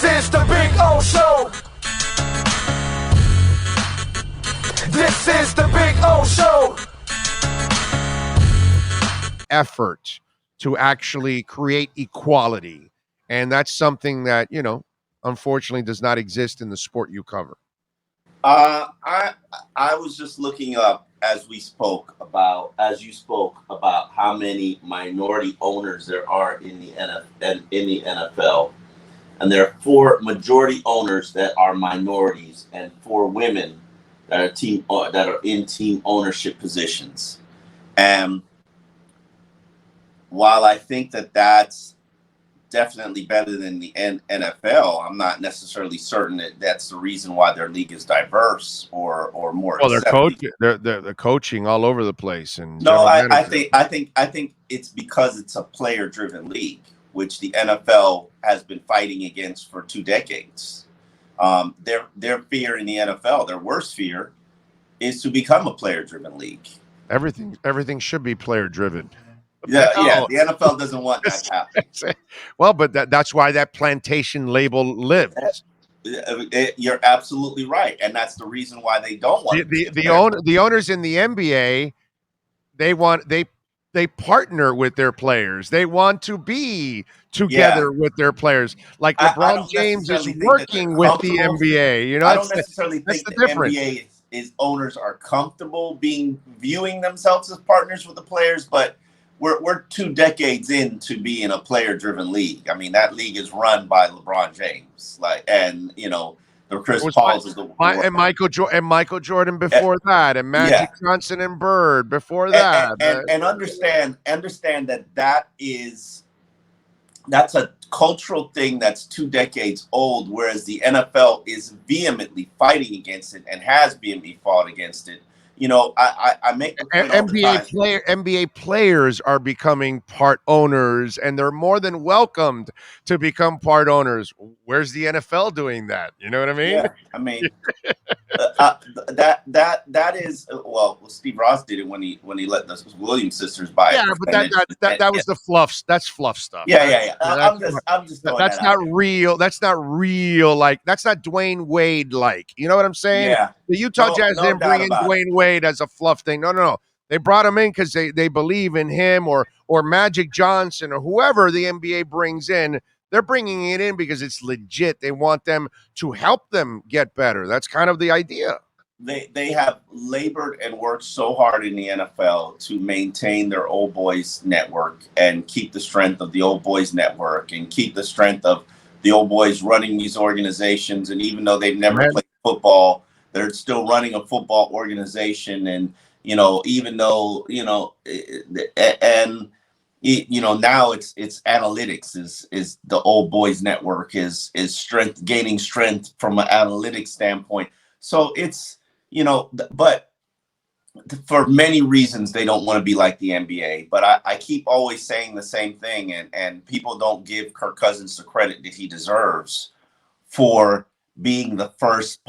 is the Big O Show. This is the Big O Show. Effort to actually create equality. And that's something that, unfortunately does not exist in the sport you cover. I was just looking up as you spoke about how many minority owners there are in the NFL, and there are 4 majority owners that are minorities and 4 women that are in team ownership positions. And while I think that that's definitely better than the NFL, I'm not necessarily certain that that's the reason why their league is diverse or more. Well, they're coaching all over the place, and no, I think it's because it's a player-driven league, which the NFL has been fighting against for 2 decades. Their fear in the NFL, their worst fear, is to become a player-driven league. Everything should be player-driven. Yeah, the NFL doesn't want that to happen. Well, but that's why that plantation label lives. You're absolutely right, and that's the reason why they don't want the owners in the NBA. They partner with their players. They want to be together with their players. Like LeBron James is working with the NBA. I don't necessarily think the NBA is owners are comfortable viewing themselves as partners with the players, but we're 2 decades into being a player-driven league. I mean, that league is run by LeBron James, the Chris Pauls of the world, and Michael Jordan before that, and Magic Johnson and Bird before that. And understand that's a cultural thing that's 2 decades old, whereas the NFL is vehemently fighting against it and has vehemently fought against it. I make the point NBA players are becoming part owners, and they're more than welcomed to become part owners. Where's the NFL doing that? You know what I mean? Yeah, I mean that is Steve Ross did it when he let the Williams sisters buy it. Yeah, but that was the fluff. That's fluff stuff. Yeah. I'm just that's not real. That's not real. Like, that's not Dwayne Wade. Like, you know what I'm saying? Yeah. The Utah Jazz didn't bring in Dwayne Wade as a fluff thing. No. They brought him in because they believe in him, or Magic Johnson, or whoever the NBA brings in. They're bringing it in because it's legit. They want them to help them get better. That's kind of the idea. They have labored and worked so hard in the NFL to maintain their old boys network and keep the strength of the old boys network and keep the strength of the old boys running these organizations. And even though they've never played football, they're still running a football organization. And, even though, now it's analytics is the old boys network is gaining strength from an analytics standpoint. So it's, but for many reasons, they don't want to be like the NBA. But I keep always saying the same thing, and people don't give Kirk Cousins the credit that he deserves for being the first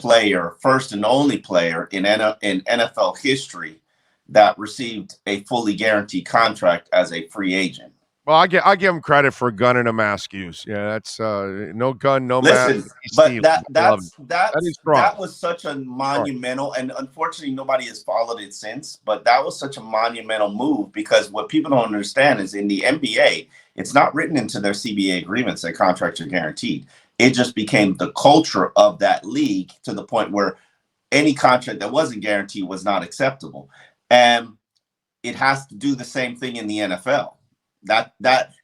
and only player in NFL history that received a fully guaranteed contract as a free agent. Well, I give him credit for gun and a mask use. Yeah, that's no gun, no mask. But that was such a monumental, and unfortunately nobody has followed it since. But that was such a monumental move, because what people don't understand is in the NBA, it's not written into their CBA agreements that contracts are guaranteed. It just became the culture of that league to the point where any contract that wasn't guaranteed was not acceptable. And it has to do the same thing in the NFL. That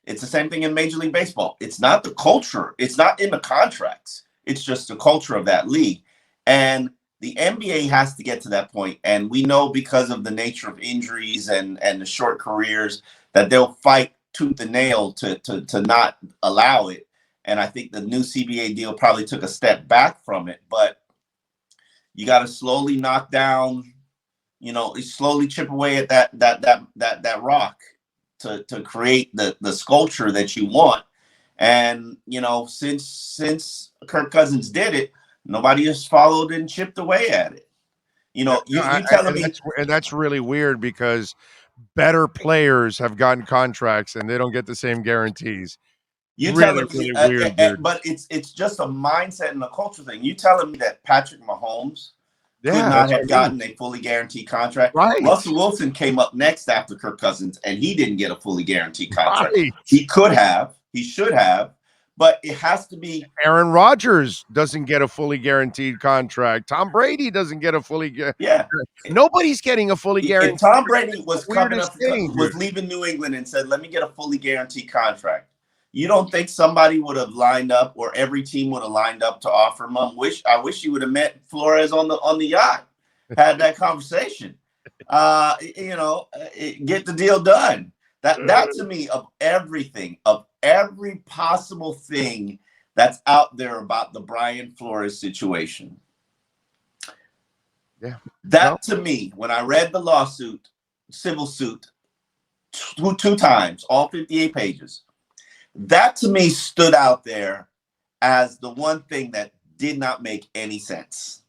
it's the same thing in Major League Baseball. It's not the culture. It's not in the contracts. It's just the culture of that league. And the NBA has to get to that point. And we know, because of the nature of injuries and the short careers, that they'll fight tooth and nail to not allow it. And I think the new CBA deal probably took a step back from it. But you got to slowly knock down, slowly chip away at that rock to create the sculpture that you want. And, since Kirk Cousins did it, nobody has followed and chipped away at it. You're telling me. And that's really weird, because better players have gotten contracts and they don't get the same guarantees. You really, telling me, really weird, dude. but it's just a mindset and a culture thing. You telling me that Patrick Mahomes could not have gotten a fully guaranteed contract? Right. Russell Wilson came up next after Kirk Cousins, and he didn't get a fully guaranteed contract. Right. He could have, he should have, but it has to be. Aaron Rodgers doesn't get a fully guaranteed contract. Tom Brady doesn't get a fully Nobody's getting a fully guaranteed. If Tom Brady was coming up, thing, was leaving New England and said, "Let me get a fully guaranteed contract," you don't think somebody would have lined up, or every team would have lined up to offer him? I wish you would have met Flores on the yacht, had that conversation. Get the deal done. That to me, of everything, of every possible thing that's out there about the Brian Flores situation. Yeah. That to me, when I read the lawsuit, civil suit, two times, all 58 pages, that to me stood out there as the one thing that did not make any sense.